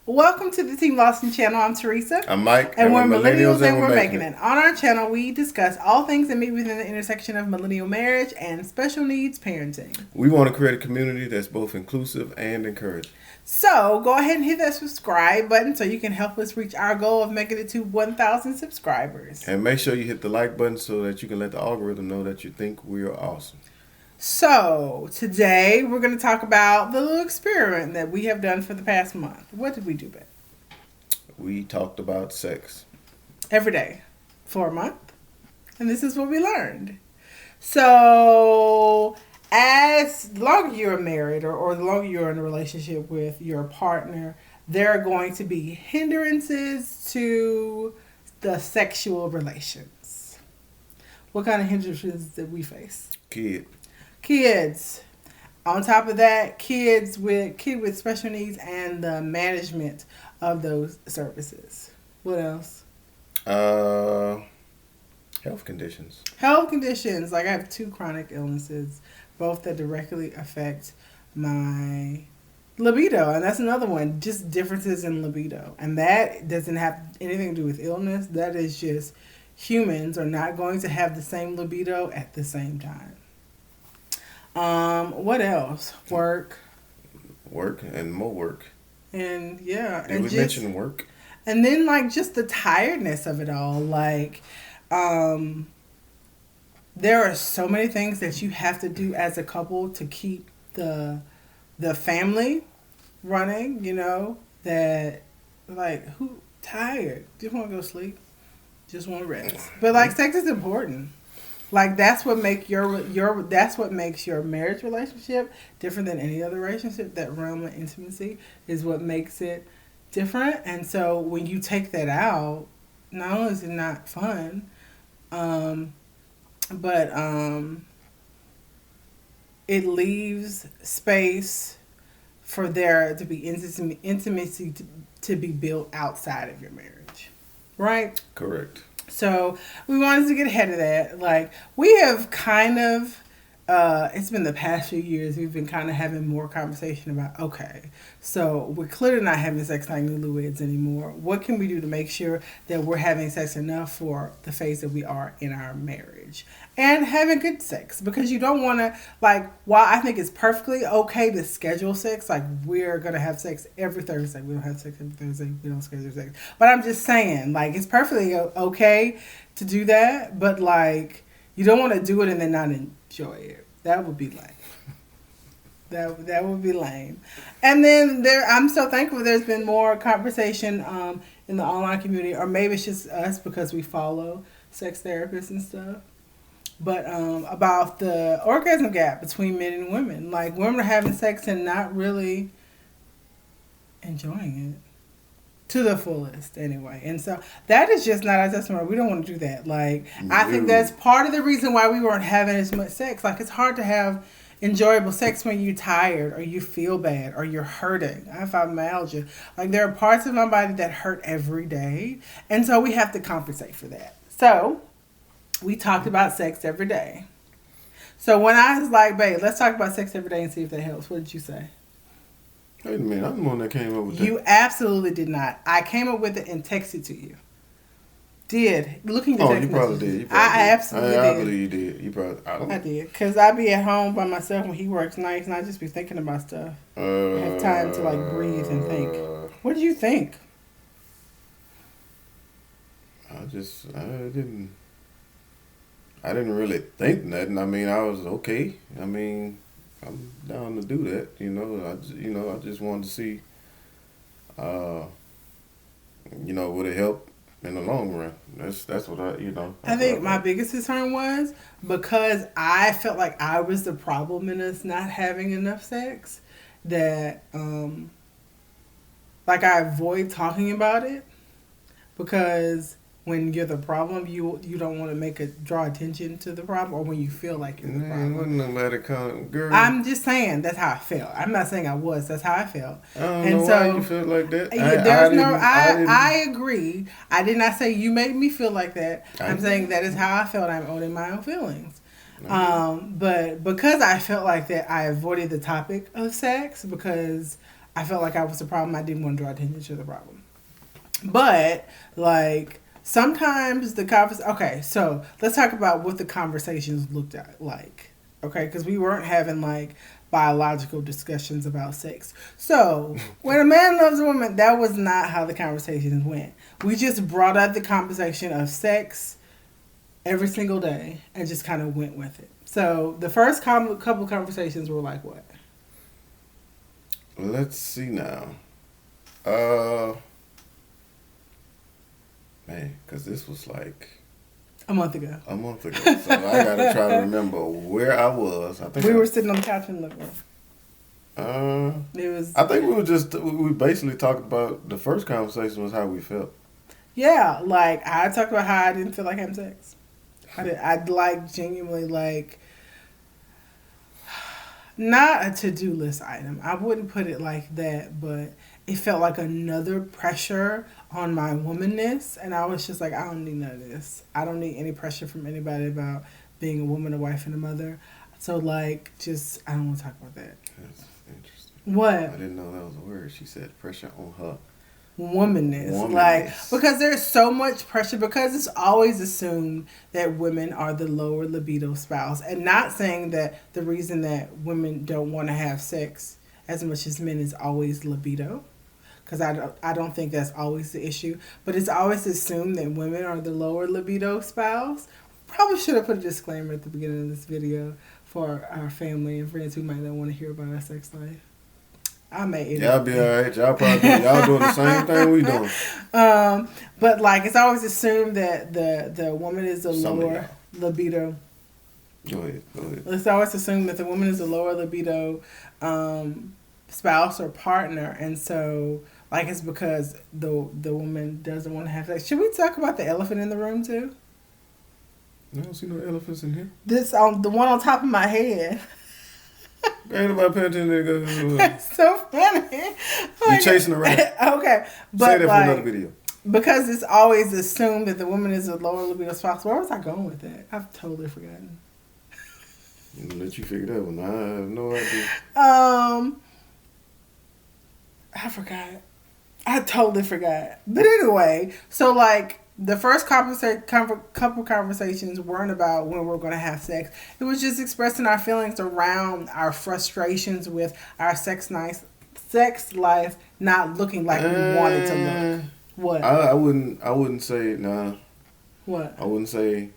Welcome to the Team Lawson channel. I'm Theresa. I'm Mike, and we're millennials and we're making it. On our channel, we discuss all things that meet within the intersection of millennial marriage and special needs parenting. We want to create a community that's both inclusive and encouraging. So go ahead and hit that subscribe button so you can help us reach our goal of making it to 1,000 subscribers. And make sure you hit the like button so that you can let the algorithm know that you think we are awesome. So today we're going to talk about the little experiment that we have done for the past month. What did we do, Ben? We talked about sex. Every day for a month. And this is what we learned. So as long as you're married or the longer you're in a relationship with your partner, there are going to be hindrances to the sexual relations. What kind of hindrances did we face? Kids. On top of that, kid with special needs and the management of those services. What else? Health conditions. Health conditions. Like I have 2 chronic illnesses, both that directly affect my libido. And that's another one. Just differences in libido. And that doesn't have anything to do with illness. That is just humans are not going to have the same libido at the same time. What else? Work And more work. And yeah. Did we mention work? And then like just the tiredness of it all. Like, there are so many things that you have to do as a couple to keep the family running, you know, that like who tired? Just want to go sleep. Just want to rest. But like sex is important. Like that's what makes that's what makes your marriage relationship different than any other relationship. That realm of intimacy is what makes it different. And so when you take that out, not only is it not fun, but it leaves space for there to be intimacy to be built outside of your marriage, right? Correct. So we wanted to get ahead of that. Like we have kind of, it's been the past few years, we've been kind of having more conversation about, okay, so we're clearly not having sex like newlyweds anymore. What can we do to make sure that we're having sex enough for the phase that we are in our marriage? And having good sex. Because you don't want to, like, while I think it's perfectly okay to schedule sex, like we're going to have sex every Thursday. We don't have sex every Thursday. We don't schedule sex. But I'm just saying, like, it's perfectly okay to do that. But, like, you don't want to do it and then not enjoy it. That would be lame. That would be lame. And then I'm so thankful there's been more conversation in the online community, or maybe it's just us because we follow sex therapists and stuff. But about the orgasm gap between men and women. Like women are having sex and not really enjoying it to the fullest anyway. And so that is just not our testimony. We don't want to do that. Like I think that's part of the reason why we weren't having as much sex. Like it's hard to have enjoyable sex when you're tired or you feel bad or you're hurting. I have fibromyalgia. Like there are parts of my body that hurt every day. And so we have to compensate for that. So we talked about sex every day. So when I was like, babe, let's talk about sex every day and see if that helps. What did you say? Wait a minute, I'm the one that came up with that. You absolutely did not. I came up with it and texted to you. Did. Looking at the text you probably messages. did. I absolutely did. I believe you did. You probably. I did. Because I be at home by myself when he works nights and I just be thinking about stuff. I have time to like breathe and think. What did you think? I didn't really think nothing. I mean, I was okay. I mean, I'm down to do that. You know, I just wanted to see, would it help in the long run? That's what I think my biggest concern was because I felt like I was the problem in us not having enough sex. That, like, I avoid talking about it because when you're the problem, you don't want to draw attention to the problem, or when you feel like you're the problem. Wasn't nobody come, girl. I'm just saying that's how I felt. I'm not saying I was. That's how I felt. I don't know why you feel like that. I agree. I did not say you made me feel like that. I'm saying that is how I felt. I'm owning my own feelings. But because I felt like that, I avoided the topic of sex because I felt like I was the problem. I didn't want to draw attention to the problem. But like sometimes the conversation. Okay, so let's talk about what the conversations looked at like. Okay, because we weren't having like biological discussions about sex. So when a man loves a woman, that was not how the conversations went. We just brought up the conversation of sex every single day and just kind of went with it. So the first couple conversations were like what? Let's see now. Uh, Man, because this was like A month ago. a month ago. So I gotta try to remember where I was. I think We were sitting on the couch in the living room. It was. I think we basically talked about the first conversation was how we felt. Yeah, like I talked about how I didn't feel like having sex. I'd like genuinely like not a to-do list item. I wouldn't put it like that, but it felt like another pressure on my womanness, and I was just like, I don't need none of this. I don't need any pressure from anybody about being a woman, a wife, and a mother. So like, just I don't want to talk about that. That's interesting. What? I didn't know that was a word. She said pressure on her. Womanness. Like, because there's so much pressure, because it's always assumed that women are the lower libido spouse, and not saying that the reason that women don't want to have sex as much as men is always libido, because I don't think that's always the issue, but it's always assumed that women are the lower libido spouse. Probably should have put a disclaimer at the beginning of this video for our family and friends who might not want to hear about our sex life. I may edit. Y'all be alright. Y'all doing the same thing we doing. But like it's always assumed that the woman is the lower libido. Go ahead. It's always assumed that the woman is the lower libido spouse or partner, and so like it's because the woman doesn't want to have sex. Should we talk about the elephant in the room too? I don't see no elephants in here. This the one on top of my head. Ain't nobody paying attention to that. That's so funny. You chasing the rabbit. Okay, but say that like, for another video. Because it's always assumed that the woman is a lower libido spouse. Where was I going with that? I've totally forgotten. I'm gonna let you figure that one. I have no idea. I forgot. I totally forgot. But anyway, so like the first couple conversations weren't about when we're going to have sex. It was just expressing our feelings around our frustrations with our sex life not looking like we wanted to look. What? I wouldn't say nah. What? I wouldn't say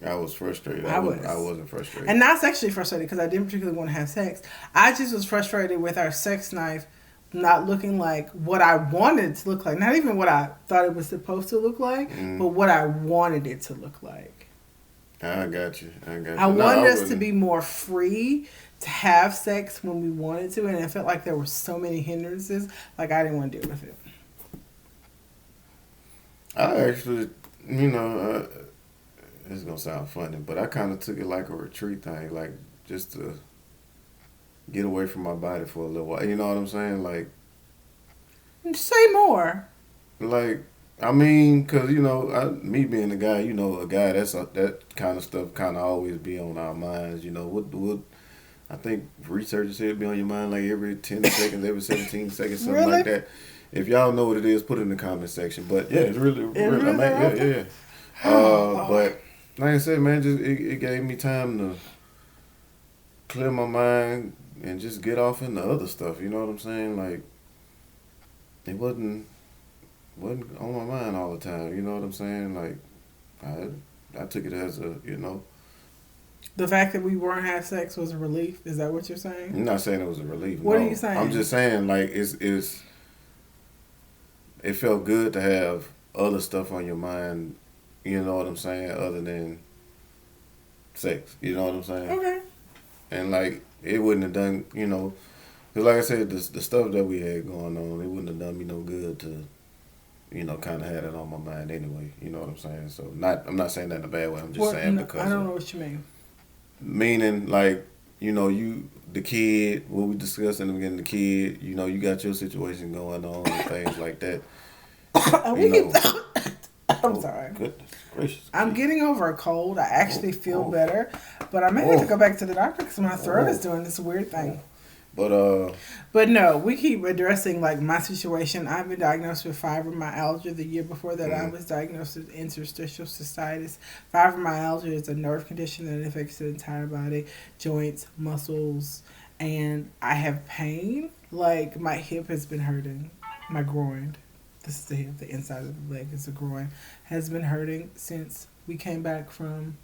I was frustrated. I wasn't frustrated. And not sexually frustrated because I didn't particularly want to have sex. I just was frustrated with our sex life not looking like what I wanted it to look like. Not even what I thought it was supposed to look like, but what I wanted it to look like. I got you. I wanted us to be more free to have sex when we wanted to, and it felt like there were so many hindrances. Like I didn't want to deal with it. I actually, it's gonna sound funny, but I kind of took it like a retreat thing, like just to get away from my body for a little while. You know what I'm saying? Like, say more. Like, I mean, cause me being a guy, a guy that kind of stuff kind of always be on our minds. What I think researchers say it be on your mind like every 10 seconds, every 17 seconds, something really? like that. If y'all know what it is, put it in the comment section. But yeah, it's really. Yeah. But like I said, man, just it gave me time to clear my mind and just get off into other stuff. You know what I'm saying? Like, it wasn't on my mind all the time. You know what I'm saying? Like, I took it as a, The fact that we weren't having sex was a relief. Is that what you're saying? I'm not saying it was a relief. What are you saying? I'm just saying, like, it felt good to have other stuff on your mind, you know what I'm saying, other than sex. You know what I'm saying? Okay. And, like, it wouldn't have done, because like I said, the stuff that we had going on, it wouldn't have done me no good to, kind of had it on my mind anyway. You know what I'm saying? So, I'm not saying that in a bad way. I'm just saying because. I don't know what you mean. Meaning, like, the kid, what we discussed in the beginning, the kid, you got your situation going on and things like that. I'm sorry. Goodness gracious. I'm getting over a cold. I actually feel better, but I may have to go back to the doctor because my throat is doing this weird thing. But But no, we keep addressing like my situation. I've been diagnosed with fibromyalgia. The year before that, I was diagnosed with interstitial cystitis. Fibromyalgia is a nerve condition that affects the entire body, joints, muscles, and I have pain. Like my hip has been hurting, my groin. This is the hip, the inside of the leg is the groin, has been hurting since we came back from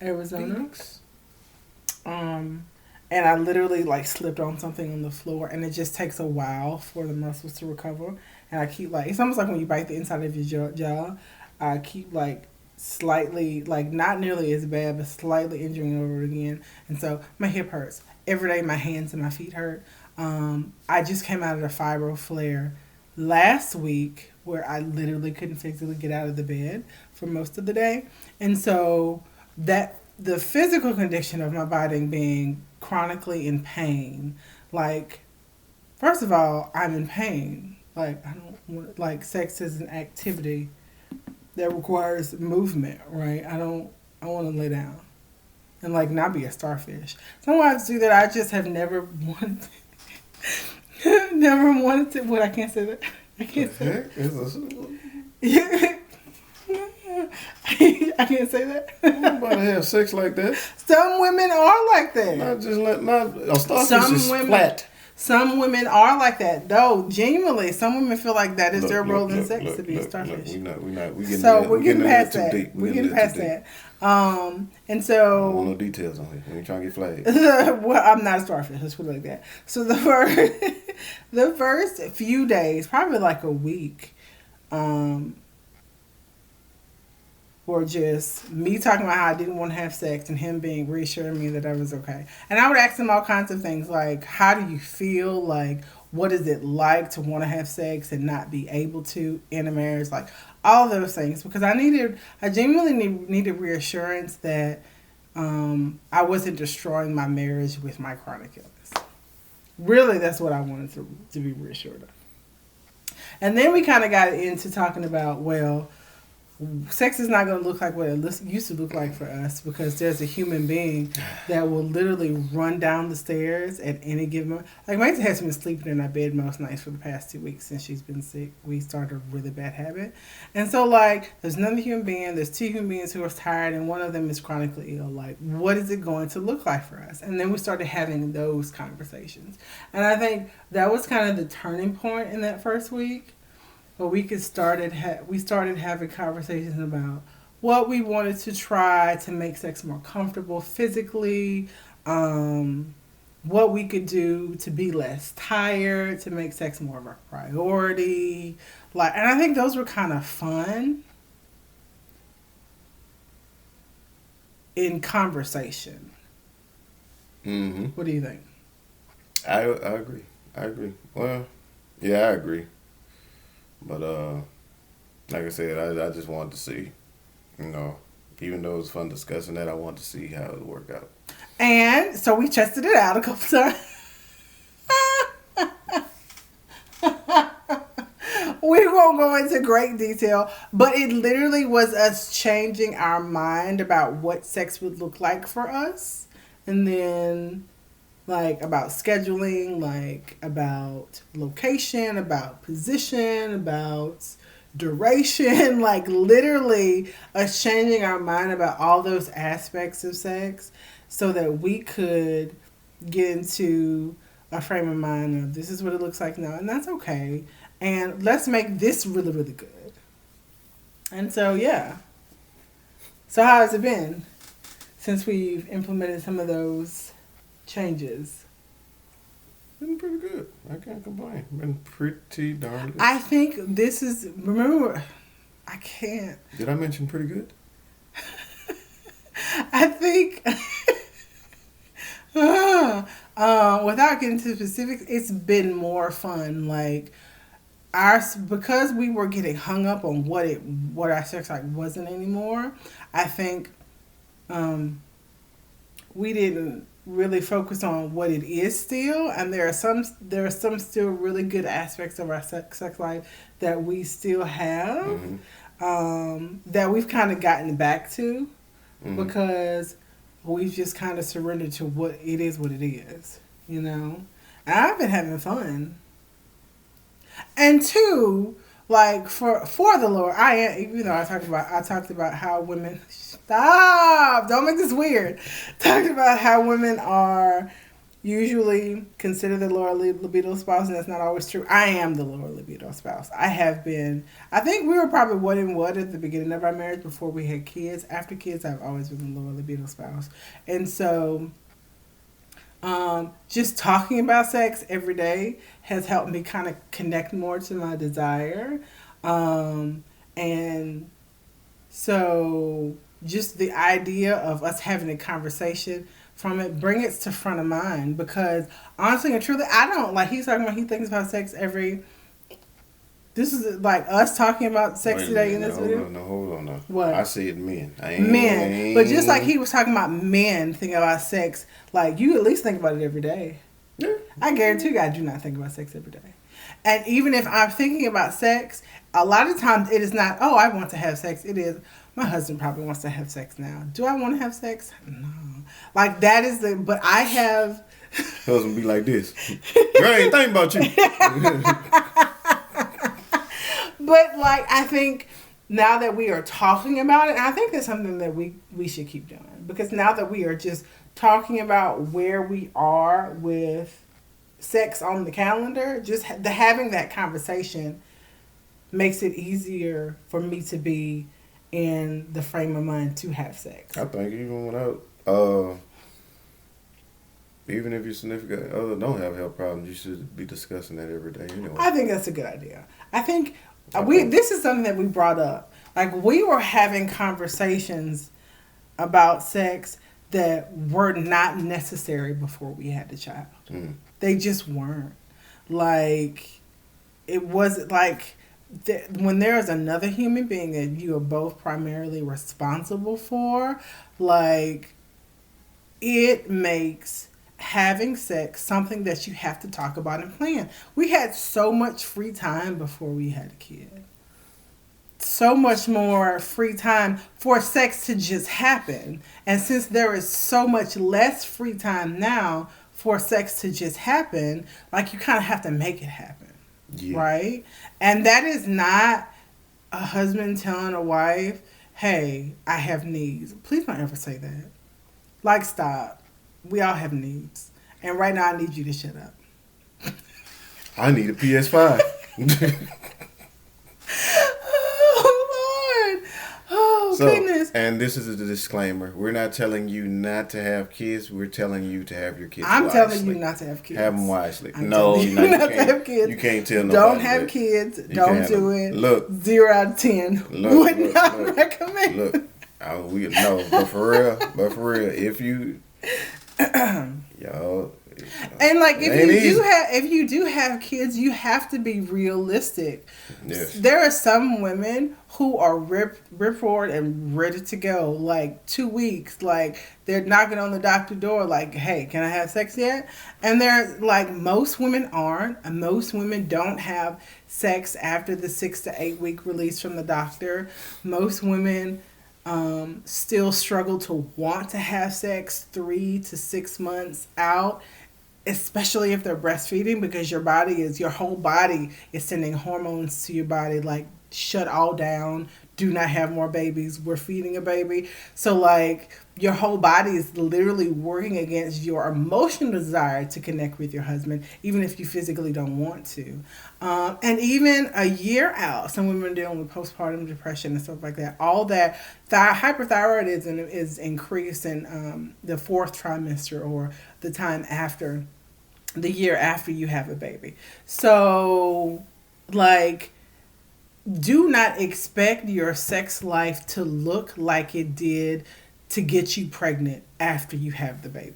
Arizona. Phoenix. And I literally like slipped on something on the floor, and it just takes a while for the muscles to recover. And I keep like, it's almost like when you bite the inside of your jaw. I keep like slightly, like not nearly as bad, but slightly injuring over it again. And so my hip hurts every day. My hands and my feet hurt. I just came out of a fibro flare last week where I literally couldn't physically get out of the bed for most of the day, and so that the physical condition of my body being chronically in pain, like, first of all, I'm in pain. Like, I don't want, like, sex is an activity that requires movement, right? I want to lay down and, like, not be a starfish. Some wives do that. I just have never wanted never wanted to. What, I can't say that. I can't say that. I can't say that. Nobody have sex like that. Some women are like that. Not just not a starfish is flat. Some women are like that. Though genuinely, some women feel like that is their role in sex to be a starfish. We're getting past that. We're getting past that. And so I don't want no details on it. We ain't trying to get flagged. Well, I'm not a starfish. Let's put it like that. So the first few days, probably like a week, or just me talking about how I didn't want to have sex and him being reassuring me that I was okay. And I would ask him all kinds of things like, how do you feel? Like, what is it like to want to have sex and not be able to in a marriage? Like, all those things. Because I genuinely needed reassurance that I wasn't destroying my marriage with my chronic illness. Really, that's what I wanted to be reassured of. And then we kind of got into talking about, well, sex is not going to look like what it used to look like for us, because there's a human being that will literally run down the stairs at any given moment. Like, Mason has been sleeping in our bed most nights for the past 2 weeks since she's been sick. We started a really bad habit. And so, like, there's another human being, there's two human beings who are tired, and one of them is chronically ill. Like, what is it going to look like for us? And then we started having those conversations. And I think that was kind of the turning point in that first week. But we started having conversations about what we wanted to try to make sex more comfortable physically, what we could do to be less tired, to make sex more of a priority. And I think those were kind of fun in conversation. Mm-hmm. What do you think? I agree. Well, yeah, I agree. But, like I said, I just wanted to see, even though it was fun discussing that, I wanted to see how it would work out. And so we tested it out a couple times. We won't go into great detail, but it literally was us changing our mind about what sex would look like for us. And then, like, about scheduling, like, about location, about position, about duration, like, literally us changing our mind about all those aspects of sex so that we could get into a frame of mind of this is what it looks like now, and that's okay. And let's make this really, really good. And so, yeah. So how has it been since we've implemented some of those changes? Been pretty good. I can't complain. Been pretty darn good. I think this is, remember, I can't. Did I mention pretty good? I think, without getting into specifics, it's been more fun. Like, because we were getting hung up on what our sex life wasn't anymore, I think we didn't really focus on what it is still, and there are some still really good aspects of our sex life that we still have, that we've kind of gotten back to, because we've just kind of surrendered to what it is. you know. And I've been having fun. And two, like for the Lord, I am. Even though I talked about how women stop. Don't make this weird. Talked about how women are usually considered the lower libido spouse, and that's not always true. I am the lower libido spouse. I have been. I think we were probably what and what at the beginning of our marriage before we had kids. After kids, I've always been the lower libido spouse, and so. Just talking about sex every day has helped me kind of connect more to my desire. And so just the idea of us having a conversation from it, bring it to front of mind because honestly and truly, I don't like he's talking about he thinks about sex every. This is like us talking about sex today in this video. Hold on now. What? I said men. Men. But just like he was talking about men thinking about sex, like you at least think about it every day. Yeah. I guarantee you I do not think about sex every day. And even if I'm thinking about sex, a lot of times it is not, oh, I want to have sex. It is, my husband probably wants to have sex now. Do I want to have sex? No. Like that is but I have. Husband be like this. Girl, I ain't thinking about you. But like I think now that we are talking about it, I think that's something that we should keep doing because now that we are just talking about where we are with sex on the calendar, just having that conversation makes it easier for me to be in the frame of mind to have sex. I think even without even if your significant other don't have health problems, you should be discussing that every day anyway. I think that's a good idea. I think this is something that we brought up. Like we were having conversations about sex that were not necessary before we had the child. Mm. They just weren't. Like it wasn't like when there is another human being that you are both primarily responsible for, like it makes having sex something that you have to talk about and plan. We had so much free time before we had a kid. So much more free time for sex to just happen. And since there is so much less free time now for sex to just happen, like you kind of have to make it happen. Yeah. Right? And that is not a husband telling a wife, hey, I have needs. Please don't ever say that. Like, stop. We all have needs. And right now I need you to shut up. I need a PS5. Oh, Lord. Oh, goodness. And this is a disclaimer. We're not telling you not to have kids. We're telling you to have your kids I'm wisely. telling you not to have kids. Have them wisely. No, you not to have kids. You can't tell nobody Don't have that. kids. Don't do it. Look. 0 out of 10. Would not recommend. Look. But for real, if you... Y'all... And like if you do have kids, you have to be realistic. Yes. There are some women who are rip roared and ready to go. Like 2 weeks, like they're knocking on the doctor door, like, "Hey, can I have sex yet?" And they're like, most women aren't, and most women don't have sex after the 6 to 8 week release from the doctor. Most women still struggle to want to have sex 3 to 6 months out. Especially if they're breastfeeding, because your whole body is sending hormones to your body, like shut all down, do not have more babies, we're feeding a baby. So like your whole body is literally working against your emotional desire to connect with your husband, even if you physically don't want to. And even a year out, some women are dealing with postpartum depression and stuff like that. All that hyperthyroidism is increased in the fourth trimester, or the time after the year after you have a baby. So, like, do not expect your sex life to look like it did to get you pregnant after you have the baby.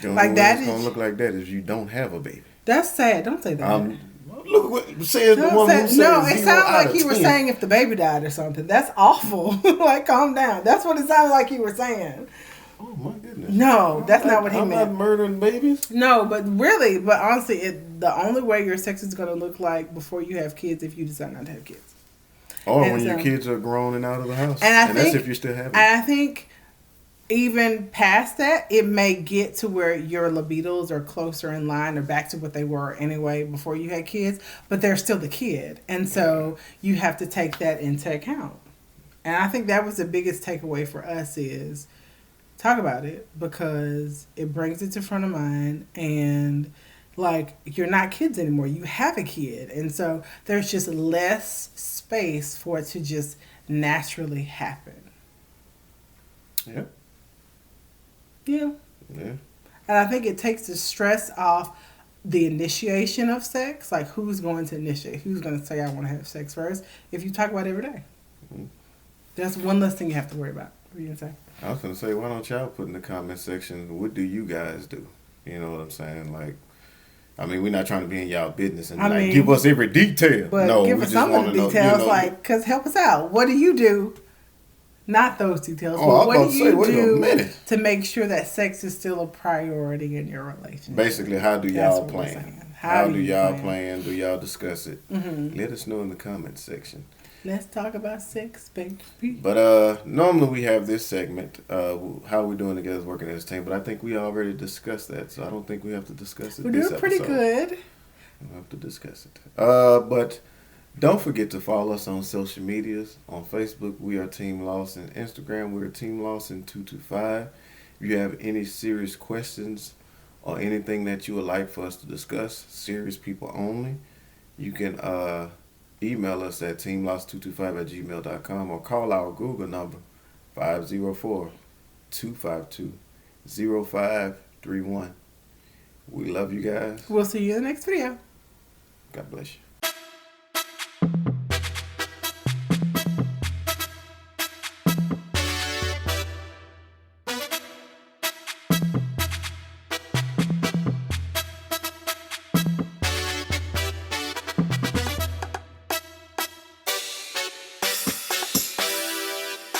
Like that is gonna look like that if you don't have a baby. That's sad. Don't say that. Look what says the one who says no, it sounded like you were 10. saying if the baby died or something. That's awful. Like, calm down. That's what it sounded like you were saying. Oh my goodness. No, that's not what he meant. I'm not murdering babies. No, but honestly, the only way your sex is going to look like before you have kids if you decide not to have kids. Or when your kids are grown and out of the house. And that's if you're still having. And I think even past that, it may get to where your libidos are closer in line or back to what they were anyway before you had kids, but they're still the kid. And so you have to take that into account. And I think that was the biggest takeaway for us is talk about it because it brings it to front of mind and like you're not kids anymore. You have a kid. And so there's just less space for it to just naturally happen. Yeah. Yeah. Yeah. And I think it takes the stress off the initiation of sex. Like, who's going to initiate? Who's going to say, I want to have sex first? If you talk about it every day. Mm-hmm. That's one less thing you have to worry about. What are you going to say? I was going to say, why don't y'all put in the comment section, what do you guys do? You know what I'm saying? Like, I mean, we're not trying to be in y'all business and give us every detail. But no, give we us just some of the details, because help us out. What do you do? Not those details. Oh, what do you do to make sure that sex is still a priority in your relationship? Basically, how do y'all plan? How do y'all plan? Do y'all discuss it? Mm-hmm. Let us know in the comments section. Let's talk about sex, baby. But normally we have this segment, how we're doing together working as a team. But I think we already discussed that, so I don't think we have to discuss it. We're doing pretty good. We don't have to discuss it. But don't forget to follow us on social medias. On Facebook, we are Team Lawson. Instagram, we're Team Lawson 225. If you have any serious questions or anything that you would like for us to discuss, serious people only, you can email us at teamlawson225@gmail.com or call our Google number 504-252-0531. We love you guys. We'll see you in the next video. God bless you.